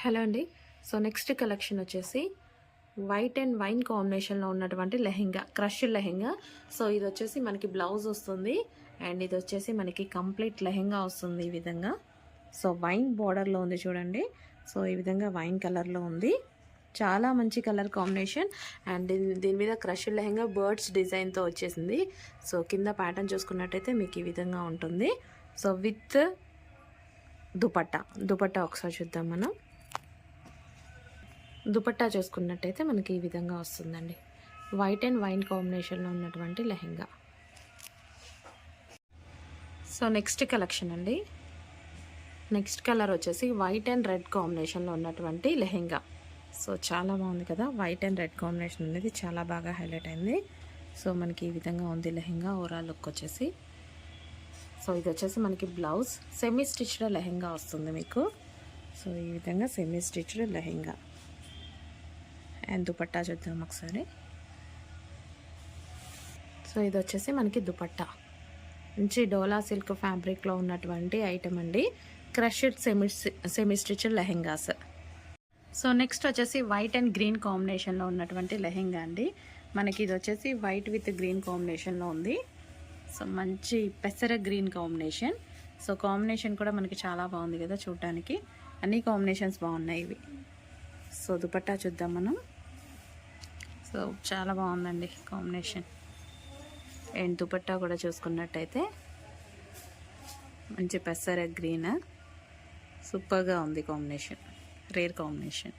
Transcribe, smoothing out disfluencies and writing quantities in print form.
Hello అండి. So next collection వచ్చేసి white and wine కాంబినేషన్లో ఉన్నటువంటి లెహెంగా, క్రష్ లెహెంగా. సో ఇది వచ్చేసి మనకి బ్లౌజ్ వస్తుంది అండ్ ఇది వచ్చేసి మనకి కంప్లీట్ లెహెంగా వస్తుంది ఈ విధంగా. సో వైన్ బార్డర్లో ఉంది చూడండి. సో ఈ విధంగా వైన్ కలర్లో ఉంది, చాలా మంచి కలర్ కాంబినేషన్. అండ్ దీని మీద క్రష్ లెహెంగా బర్డ్స్ డిజైన్తో వచ్చేసింది. సో కింద ప్యాటర్న్ చూసుకున్నట్టయితే మీకు ఈ విధంగా ఉంటుంది. సో విత్ దుపట్టా ఒకసారి చూద్దాం మనం. దుపట్టా చూసుకున్నట్టయితే మనకి ఈ విధంగా వస్తుందండి. వైట్ అండ్ వైన్ కాంబినేషన్లో ఉన్నటువంటి లెహెంగా. సో నెక్స్ట్ కలెక్షన్ అండి. నెక్స్ట్ కలర్ వచ్చేసి వైట్ అండ్ రెడ్ కాంబినేషన్లో ఉన్నటువంటి లెహెంగా. సో చాలా బాగుంది కదా, వైట్ అండ్ రెడ్ కాంబినేషన్ అనేది చాలా బాగా హైలైట్ అయింది. సో మనకి ఈ విధంగా ఉంది లెహెంగా ఓవరాల్ లుక్ వచ్చేసి. సో ఇది వచ్చేసి మనకి బ్లౌజ్, సెమీ స్టిచ్డ్ లెహెంగా వస్తుంది మీకు. సో ఈ విధంగా semi stitched lehenga and dupatta చూద్దాం ఒకసారి. సో ఇది వచ్చేసి మనకి దుపట్టా, మంచి డోలా సిల్క్ ఫ్యాబ్రిక్లో ఉన్నటువంటి ఐటమ్ అండి. Crushed semi stitched lehengas. So next వచ్చేసి వైట్ అండ్ గ్రీన్ కాంబినేషన్లో ఉన్నటువంటి లెహెంగా అండి. మనకి ఇది వచ్చేసి వైట్ విత్ గ్రీన్ కాంబినేషన్లో ఉంది. సో మంచి పెసర గ్రీన్ కాంబినేషన్. సో కాంబినేషన్ కూడా మనకి చాలా బాగుంది కదా చూడటానికి, అన్ని కాంబినేషన్స్ బాగున్నాయి ఇవి. సో దుపట్టా చూద్దాం మనం. సో చాలా బాగుందండి కాంబినేషన్. అండ్ దుపట్టా కూడా చూసుకున్నట్టయితే మంచి పెసర గ్రీన్, సూపర్గా ఉంది కాంబినేషన్, రేర్ కాంబినేషన్.